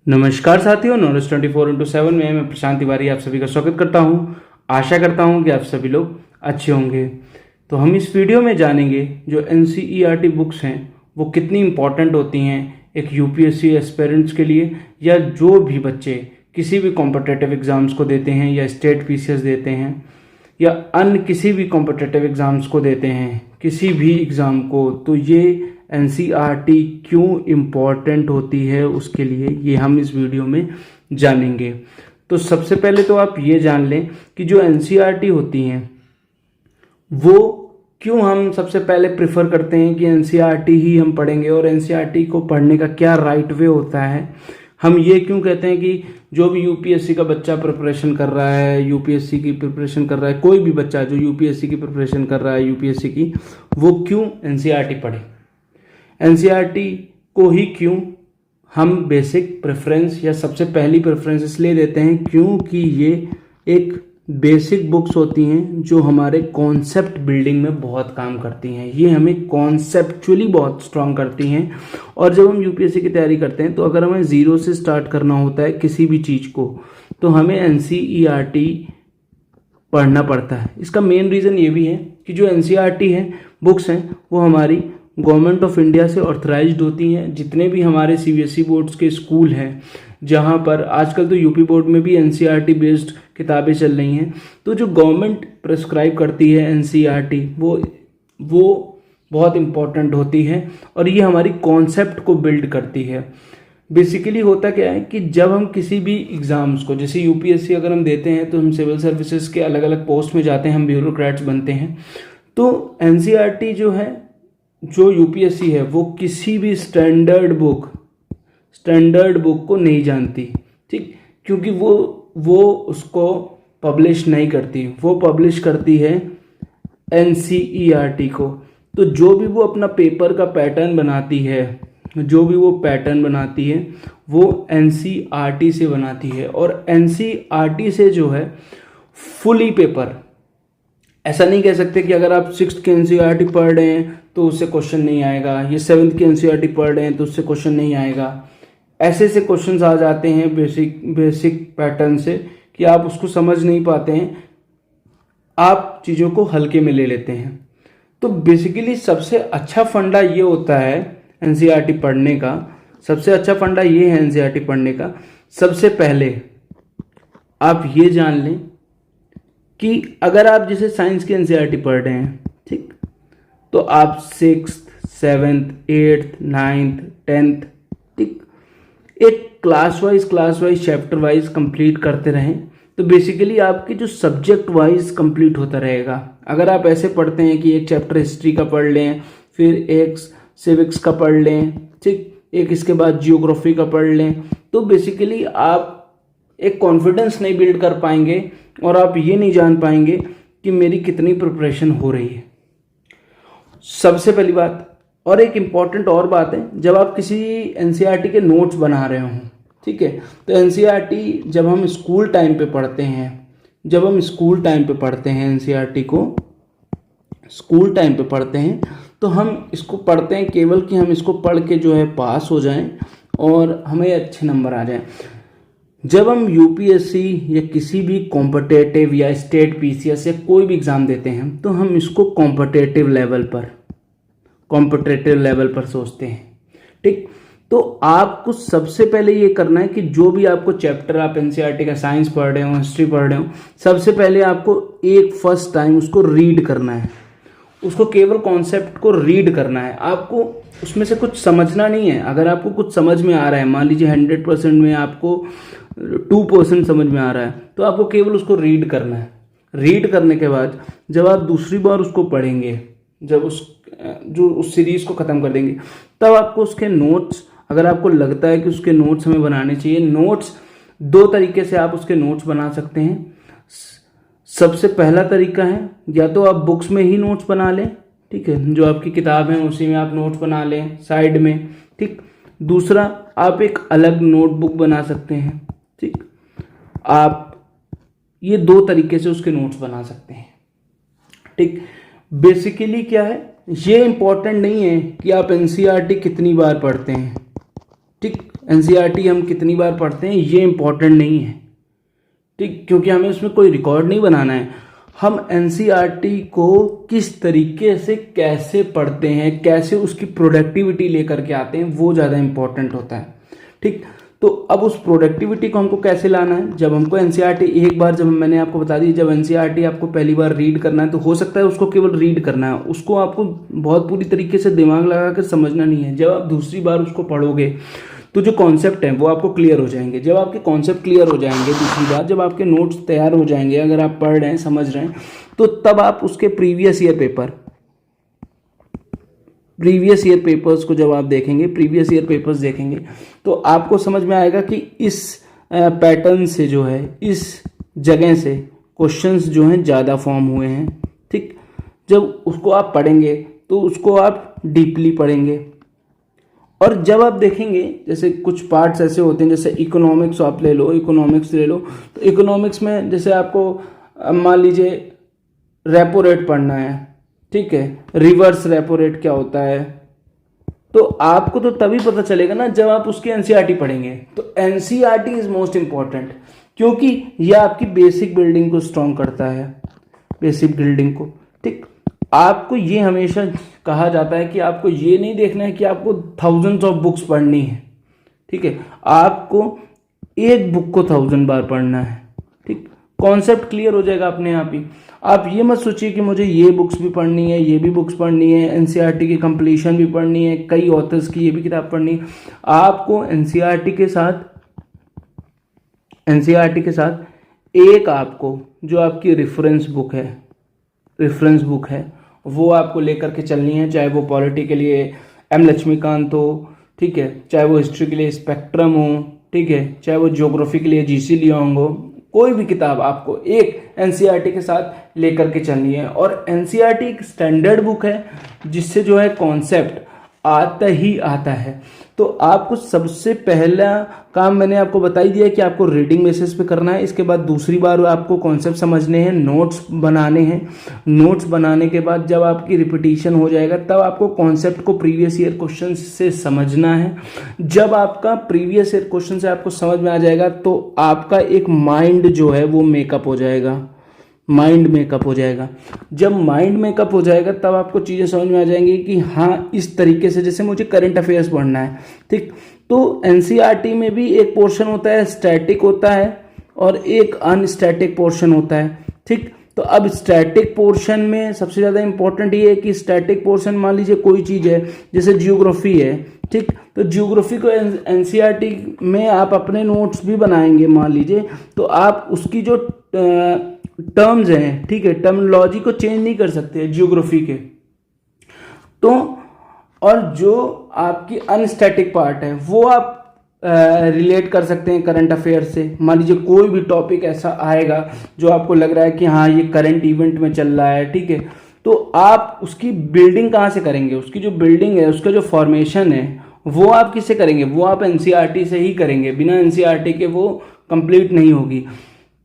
नमस्कार साथियों, नॉलेज 24/7 में मैं प्रशांत तिवारी आप सभी का स्वागत करता हूं। आशा करता हूं कि आप सभी लोग अच्छे होंगे। तो हम इस वीडियो में जानेंगे जो एनसीईआरटी बुक्स हैं वो कितनी इम्पॉर्टेंट होती हैं एक यूपीएससी एस्पिरेंट्स के लिए, या जो भी बच्चे किसी भी कॉम्पिटिटिव एग्ज़ाम्स को देते हैं या स्टेट पीसीएस देते हैं या अन्य किसी भी कॉम्पिटिटिव एग्ज़ाम्स को देते हैं, किसी भी एग्ज़ाम को, तो ये एनसीईआरटी क्यों इम्पॉर्टेंट होती है उसके लिए ये हम इस वीडियो में जानेंगे। तो सबसे पहले तो आप ये जान लें कि जो एनसीईआरटी होती हैं वो क्यों हम सबसे पहले प्रेफर करते हैं कि एनसीईआरटी ही हम पढ़ेंगे, और एनसीईआरटी को पढ़ने का क्या राइट वे होता है। हम ये क्यों कहते हैं कि जो भी यूपीएससी का बच्चा प्रिपरेशन कर रहा है, यूपीएससी की प्रिपरेशन कर रहा है, कोई भी बच्चा जो यूपीएससी की प्रिपरेशन कर रहा है यूपीएससी की, वो क्यों एनसीईआरटी पढ़े। एनसीईआरटी को ही क्यों हम बेसिक प्रेफरेंस या सबसे पहली प्रेफरेंस इसलिए देते हैं क्योंकि ये एक बेसिक बुक्स होती हैं जो हमारे कॉन्सेप्ट बिल्डिंग में बहुत काम करती हैं। ये हमें कॉन्सेप्चुअली बहुत स्ट्रांग करती हैं। और जब हम यूपीएससी की तैयारी करते हैं तो अगर हमें ज़ीरो से स्टार्ट करना होता है किसी भी चीज़ को, तो हमें एनसीईआरटी पढ़ना पड़ता है। इसका मेन रीज़न ये भी है कि जो एनसीईआरटी है बुक्स हैं वो हमारी गवर्नमेंट ऑफ इंडिया से ऑथराइज्ड होती हैं। जितने भी हमारे सीबीएसई बोर्ड्स के स्कूल हैं, जहाँ पर आजकल तो यूपी बोर्ड में भी एनसीईआरटी बेस्ड किताबें चल रही हैं, तो जो गवर्नमेंट प्रेस्क्राइब करती है एनसीईआरटी वो बहुत इम्पॉर्टेंट होती है और ये हमारी कॉन्सेप्ट को बिल्ड करती है। बेसिकली होता क्या है कि जब हम किसी भी एग्ज़ाम्स को, जैसे यूपीएससी अगर हम देते हैं तो हम सिविल सर्विसेज के अलग अलग पोस्ट में जाते हैं, हम ब्यूरोक्रेट्स बनते हैं। तो एनसीईआरटी जो है, जो यूपीएससी है, वो किसी भी स्टैंडर्ड बुक को नहीं जानती, ठीक, क्योंकि वो उसको पब्लिश नहीं करती, वो पब्लिश करती है एनसीईआरटी को। तो जो भी वो अपना पेपर का पैटर्न बनाती है, वो एनसीईआरटी से बनाती है। और एनसीईआरटी से जो है फुली पेपर, ऐसा नहीं कह सकते कि अगर आप 6th के एनसीईआरटी पढ़ रहे हैं तो उससे क्वेश्चन नहीं आएगा, ये 7th के एनसीईआरटी पढ़ रहे हैं तो उससे क्वेश्चन नहीं आएगा। ऐसे क्वेश्चंस आ जाते हैं बेसिक पैटर्न से कि आप उसको समझ नहीं पाते हैं, आप चीज़ों को हल्के में ले लेते हैं। तो बेसिकली सबसे अच्छा फंडा ये होता है एनसीईआरटी पढ़ने का, सबसे पहले आप ये जान लें कि अगर आप जैसे साइंस की एनसीईआरटी पढ़ रहे हैं, ठीक, तो आप 6th 7th 8th 9th 10th, ठीक, एक class wise chapter wise complete करते रहें, तो बेसिकली आपकी जो सब्जेक्ट वाइज कंप्लीट होता रहेगा। अगर आप ऐसे पढ़ते हैं कि एक चैप्टर हिस्ट्री का पढ़ लें, फिर एक सिविक्स का पढ़ लें, ठीक, एक इसके बाद जियोग्राफी का पढ़ लें, तो बेसिकली आप एक कॉन्फिडेंस नहीं बिल्ड कर पाएंगे और आप ये नहीं जान पाएंगे कि मेरी कितनी प्रिपरेशन हो रही है, सबसे पहली बात। और एक इम्पॉर्टेंट और बात है, जब आप किसी एनसीईआरटी के नोट्स बना रहे हों, ठीक है, तो एनसीईआरटी जब हम स्कूल टाइम पे पढ़ते हैं एनसीईआरटी को स्कूल टाइम पे पढ़ते हैं, तो हम इसको पढ़ते हैं केवल कि हम इसको पढ़ के जो है पास हो जाएं और हमें अच्छे नंबर आ जाएं। जब हम यूपीएससी या किसी भी कॉम्पिटिटिव या स्टेट पीसीएस या कोई भी एग्ज़ाम देते हैं तो हम इसको कॉम्पिटिटिव लेवल पर सोचते हैं, ठीक। तो आपको सबसे पहले ये करना है कि जो भी आपको चैप्टर, आप एनसीईआरटी का साइंस पढ़ रहे हो, हिस्ट्री पढ़ रहे हो, सबसे पहले आपको एक फर्स्ट टाइम उसको रीड करना है, उसको केवल कॉन्सेप्ट को रीड करना है। आपको उसमें से कुछ समझना नहीं है। अगर आपको कुछ समझ में आ रहा है, मान लीजिए 100% में आपको 2% समझ में आ रहा है, तो आपको केवल उसको रीड करना है। रीड करने के बाद जब आप दूसरी बार उसको पढ़ेंगे, जब उस सीरीज़ को ख़त्म कर देंगे, तब आपको उसके नोट्स, अगर आपको लगता है कि उसके नोट्स हमें बनाने चाहिए, नोट्स 2 तरीके से आप उसके नोट्स बना सकते हैं। सबसे पहला तरीका है, या तो आप बुक्स में ही नोट्स बना लें, ठीक है, जो आपकी किताब है उसी में आप नोट्स बना लें साइड में, ठीक। दूसरा, आप एक अलग नोटबुक बना सकते हैं, ठीक। आप ये 2 तरीके से उसके नोट्स बना सकते हैं, ठीक। बेसिकली क्या है, ये इम्पोर्टेंट नहीं है कि आप एनसीईआरटी कितनी बार पढ़ते हैं, ठीक। एनसीईआरटी हम कितनी बार पढ़ते हैं ये इम्पोर्टेंट नहीं है, ठीक, क्योंकि हमें उसमें कोई रिकॉर्ड नहीं बनाना है। हम एनसीईआरटी को किस तरीके से कैसे पढ़ते हैं, कैसे उसकी प्रोडक्टिविटी लेकर के आते हैं, वो ज़्यादा इम्पोर्टेंट होता है, ठीक। तो अब उस प्रोडक्टिविटी को हमको कैसे लाना है, जब हमको एनसीईआरटी एक बार, जब मैंने आपको बता दी, जब एनसीईआरटी आपको पहली बार रीड करना है तो हो सकता है उसको केवल रीड करना है, उसको आपको बहुत पूरी तरीके से दिमाग लगा कर समझना नहीं है। जब आप दूसरी बार उसको पढ़ोगे तो जो कॉन्सेप्ट हैं वो आपको क्लियर हो जाएंगे। जब आपके कॉन्सेप्ट क्लियर हो जाएंगे दूसरी बार, जब आपके नोट्स तैयार हो जाएंगे, अगर आप पढ़ रहे हैं, समझ रहे हैं, तो तब आप उसके प्रीवियस ईयर पेपर्स को जब आप देखेंगे, प्रीवियस ईयर पेपर्स देखेंगे, तो आपको समझ में आएगा कि इस पैटर्न से जो है, इस जगह से क्वेश्चंस जो हैं ज़्यादा फॉर्म हुए हैं, ठीक। जब उसको आप पढ़ेंगे तो उसको आप डीपली पढ़ेंगे, और जब आप देखेंगे, जैसे कुछ पार्ट्स ऐसे होते हैं, जैसे इकोनॉमिक्स आप ले लो, तो इकोनॉमिक्स में जैसे आपको मान लीजिए रेपो रेट पढ़ना है, ठीक है, रिवर्स रेपो रेट क्या होता है, तो आपको तो तभी पता चलेगा ना जब आप उसकी एनसीईआरटी पढ़ेंगे। तो एनसीईआरटी इज मोस्ट इंपॉर्टेंट, क्योंकि यह आपकी बेसिक बिल्डिंग को स्ट्रॉन्ग करता है, बेसिक बिल्डिंग को, ठीक। आपको ये हमेशा कहा जाता है कि आपको ये नहीं देखना है कि आपको थाउजेंड्स ऑफ बुक्स पढ़नी है, ठीक है, आपको एक बुक को 1000 बार पढ़ना है, ठीक। कॉन्सेप्ट क्लियर हो जाएगा अपने आप ही। आप ये मत सोचिए कि मुझे ये बुक्स भी पढ़नी है, ये भी बुक्स पढ़नी है, एनसीईआरटी की कंप्लीशन भी पढ़नी है, कई ऑथर्स की ये भी किताब पढ़नी है। आपको एनसीईआरटी के साथ एक आपको जो आपकी रेफरेंस बुक है वो आपको लेकर के चलनी है, चाहे वो पॉलिटी के लिए एम लक्ष्मीकांत हो, ठीक है, चाहे वो हिस्ट्री के लिए स्पेक्ट्रम हो, ठीक है, चाहे वो ज्योग्राफी के लिए जीसी लियोंग हो, कोई भी किताब आपको एक एनसीईआरटी के साथ लेकर के चलनी है। और एनसीईआरटी एक स्टैंडर्ड बुक है जिससे जो है कॉन्सेप्ट आता ही आता है। तो आपको सबसे पहला काम मैंने आपको बता ही दिया कि आपको रीडिंग बेसिस पे करना है। इसके बाद दूसरी बार आपको कॉन्सेप्ट समझने हैं, नोट्स बनाने हैं। नोट्स बनाने के बाद जब आपकी रिपीटिशन हो जाएगा तब आपको कॉन्सेप्ट को प्रीवियस ईयर क्वेश्चन से समझना है। जब आपका प्रीवियस ईयर क्वेश्चन से आपको समझ में आ जाएगा तो आपका एक माइंड जो है वो मेकअप हो जाएगा, जब माइंड मेकअप हो जाएगा तब आपको चीज़ें समझ में आ जाएंगी कि हाँ इस तरीके से, जैसे मुझे करंट अफेयर्स पढ़ना है, ठीक, तो एनसीईआरटी में भी एक पोर्शन होता है स्टैटिक होता है और एक अनस्टैटिक पोर्शन होता है, ठीक। तो अब स्टैटिक पोर्शन में सबसे ज़्यादा इंपॉर्टेंट ये है कि स्टैटिक पोर्शन, मान लीजिए कोई चीज़ है जैसे जियोग्राफी है, ठीक, तो जियोग्राफी को एनसीईआरटी में आप अपने नोट्स भी बनाएंगे मान लीजिए, तो आप उसकी जो टर्म्स हैं, ठीक है, टर्मिनोलॉजी को चेंज नहीं कर सकते जियोग्राफी के। तो और जो आपकी अनस्टैटिक पार्ट है वो आप रिलेट कर सकते हैं करंट अफेयर से। मान लीजिए कोई भी टॉपिक ऐसा आएगा जो आपको लग रहा है कि हाँ ये करंट इवेंट में चल रहा है, ठीक है, तो आप उसकी बिल्डिंग कहाँ से करेंगे, उसकी जो बिल्डिंग है, उसका जो फॉर्मेशन है वो आप किससे करेंगे, वो आप एनसीईआरटी से ही करेंगे, बिना एनसीईआरटी के वो कंप्लीट नहीं होगी।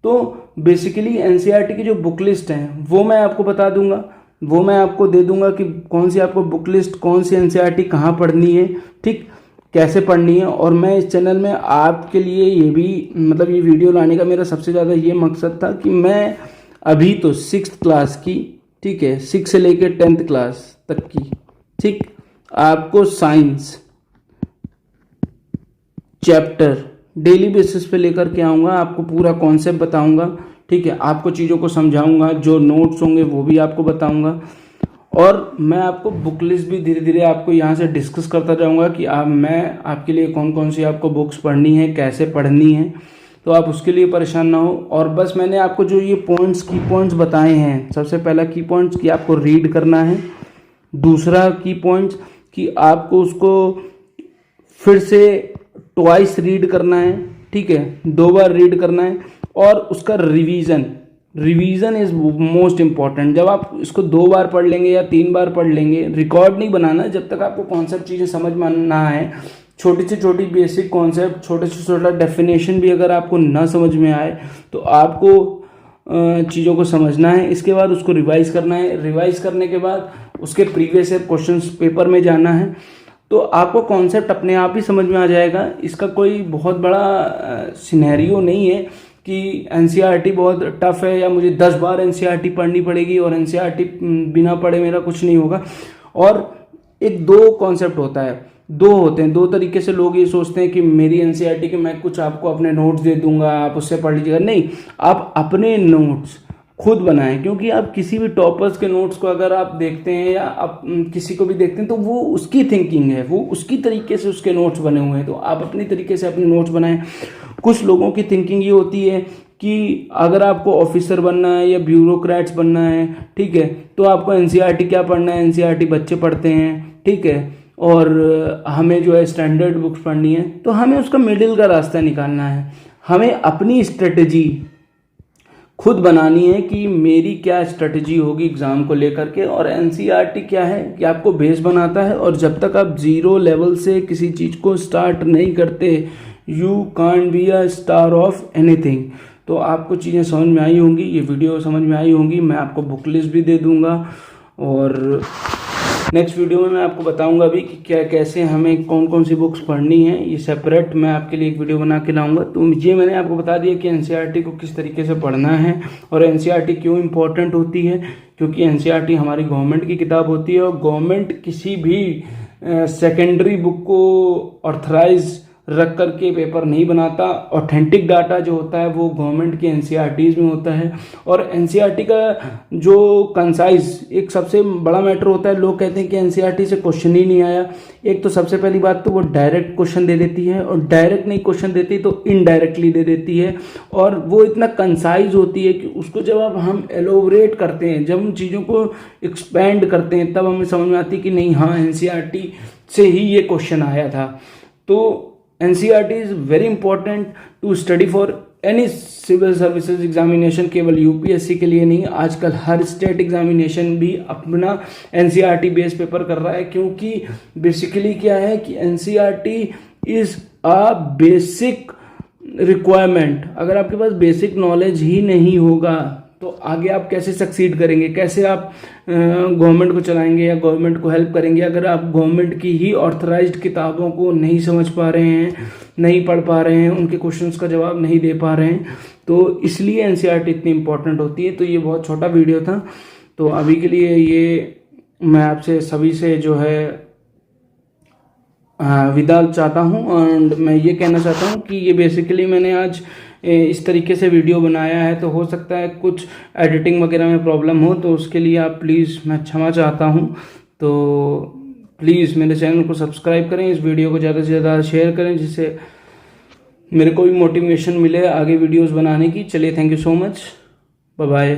तो बेसिकली एनसीईआरटी की जो बुक लिस्ट है वो मैं आपको बता दूंगा, वो मैं आपको दे दूंगा कि कौन सी आपको बुक लिस्ट, कौन सी एनसीईआरटी कहाँ पढ़नी है, ठीक, कैसे पढ़नी है। और मैं इस चैनल में आपके लिए ये भी, मतलब ये वीडियो लाने का मेरा सबसे ज़्यादा ये मकसद था कि मैं अभी तो 6th क्लास की, ठीक है, 6 से लेकर 10th क्लास तक की, ठीक, आपको साइंस चैप्टर डेली बेसिस पे लेकर के आऊँगा, आपको पूरा कॉन्सेप्ट बताऊँगा, ठीक है, आपको चीज़ों को समझाऊँगा, जो नोट्स होंगे वो भी आपको बताऊँगा, और मैं आपको बुक लिस्ट भी धीरे धीरे आपको यहाँ से डिस्कस करता जाऊँगा कि मैं आपके लिए कौन कौन सी आपको बुक्स पढ़नी है, कैसे पढ़नी है, तो आप उसके लिए परेशान ना हो। और बस मैंने आपको जो ये की पॉइंट्स बताए हैं, सबसे पहला की पॉइंट्स कि आपको रीड करना है, दूसरा की पॉइंट्स कि आपको उसको फिर से ट्वाइस रीड करना है, ठीक है, 2 बार रीड करना है, और उसका रिवीजन इज मोस्ट इम्पॉर्टेंट। जब आप इसको 2 बार पढ़ लेंगे या 3 बार पढ़ लेंगे, रिकॉर्ड नहीं बनाना जब तक आपको कॉन्सेप्ट चीज़ें समझ में ना आए। छोटी से छोटी बेसिक कॉन्सेप्ट, छोटे से छोटा डेफिनेशन भी अगर आपको ना समझ में आए तो आपको चीज़ों को समझना है। इसके बाद उसको रिवाइज करना है, रिवाइज करने के बाद उसके प्रीवियस ईयर क्वेश्चंस पेपर में जाना है, तो आपको कॉन्सेप्ट अपने आप ही समझ में आ जाएगा। इसका कोई बहुत बड़ा सिनेरियो नहीं है कि एनसीईआरटी बहुत टफ है या मुझे 10 बार एनसीईआरटी पढ़नी पड़ेगी और एनसीईआरटी बिना पढ़े मेरा कुछ नहीं होगा। और एक दो कॉन्सेप्ट होता है, दो होते हैं, दो तरीके से लोग ये सोचते हैं कि मेरी एनसीईआरटी के मैं कुछ आपको अपने नोट्स दे दूंगा, आप उससे पढ़ लीजिएगा। नहीं, आप अपने नोट्स खुद बनाएं, क्योंकि आप किसी भी टॉपर्स के नोट्स को अगर आप देखते हैं या आप किसी को भी देखते हैं तो वो उसकी थिंकिंग है, वो उसकी तरीके से उसके नोट्स बने हुए हैं। तो आप अपनी तरीके से अपने नोट्स बनाएं। कुछ लोगों की थिंकिंग ये होती है कि अगर आपको ऑफिसर बनना है या ब्यूरोक्रेट्स बनना है, ठीक है, तो आपको एनसीईआरटी क्या पढ़ना है, एनसीईआरटी बच्चे पढ़ते हैं, ठीक है, और हमें जो है स्टैंडर्ड बुक्स पढ़नी है। तो हमें उसका मिडिल का रास्ता निकालना है, हमें अपनी स्ट्रेटजी खुद बनानी है कि मेरी क्या स्ट्रेटजी होगी एग्ज़ाम को लेकर के। और एनसीईआरटी क्या है कि आपको बेस बनाता है, और जब तक आप ज़ीरो लेवल से किसी चीज़ को स्टार्ट नहीं करते, you can't be a star of anything. तो आपको चीज़ें समझ में आई होंगी, ये वीडियो समझ में आई होंगी। मैं आपको बुक लिस्ट भी दे दूंगा और नेक्स्ट वीडियो में मैं आपको बताऊंगा भी कि क्या कैसे हमें कौन कौन सी बुक्स पढ़नी है। ये सेपरेट मैं आपके लिए एक वीडियो बना के लाऊंगा। तो ये मैंने आपको बता दिया कि एनसीईआरटी को किस तरीके से पढ़ना है और एनसीईआरटी क्यों इम्पोर्टेंट होती है, क्योंकि एनसीईआरटी हमारी गवर्नमेंट की किताब होती है और गवर्नमेंट किसी भी सेकेंडरी बुक को ऑथराइज रख करके पेपर नहीं बनाता। ऑथेंटिक डाटा जो होता है वो गवर्नमेंट की एनसीईआरटीज़ में होता है। और एनसीईआरटी का जो कंसाइज एक सबसे बड़ा मैटर होता है। लोग कहते हैं कि एनसीईआरटी से क्वेश्चन ही नहीं आया। एक तो सबसे पहली बात तो वो डायरेक्ट क्वेश्चन दे देती है, और डायरेक्ट नहीं क्वेश्चन देती तो इनडायरेक्टली दे देती है। और वो इतना कंसाइज होती है कि उसको जब अब हम एलोबरेट करते हैं, जब हम चीज़ों को एक्सपेंड करते हैं, तब हमें समझ में आती है कि नहीं, हाँ, एनसीईआरटी से ही ये क्वेश्चन आया था। तो NCERT is very important to study for any civil services examination. केवल यूपीएससी के लिए नहीं, आजकल हर स्टेट एग्जामिनेशन भी अपना एनसीईआरटी बेस पेपर कर रहा है। क्योंकि बेसिकली क्या है कि NCERT is a basic requirement. अगर आपके पास बेसिक नॉलेज ही नहीं होगा तो आगे आप कैसे सक्सीड करेंगे, कैसे आप गवर्नमेंट को चलाएंगे या गवर्नमेंट को हेल्प करेंगे, अगर आप गवर्नमेंट की ही ऑथराइज्ड किताबों को नहीं समझ पा रहे हैं, नहीं पढ़ पा रहे हैं, उनके क्वेश्चंस का जवाब नहीं दे पा रहे हैं। तो इसलिए एनसीईआरटी इतनी इंपॉर्टेंट होती है। तो ये बहुत छोटा वीडियो था, तो अभी के लिए ये मैं आपसे सभी से जो है विदा चाहता हूँ। एंड मैं ये कहना चाहता हूँ कि ये बेसिकली मैंने आज इस तरीके से वीडियो बनाया है। तो हो सकता है कुछ एडिटिंग वगैरह में प्रॉब्लम हो, तो उसके लिए आप प्लीज़, मैं क्षमा चाहता हूँ। तो प्लीज़ मेरे चैनल को सब्सक्राइब करें, इस वीडियो को ज़्यादा से ज़्यादा शेयर करें, जिससे मेरे को भी मोटिवेशन मिले आगे वीडियोस बनाने की। चलिए, thank you so much, bye bye.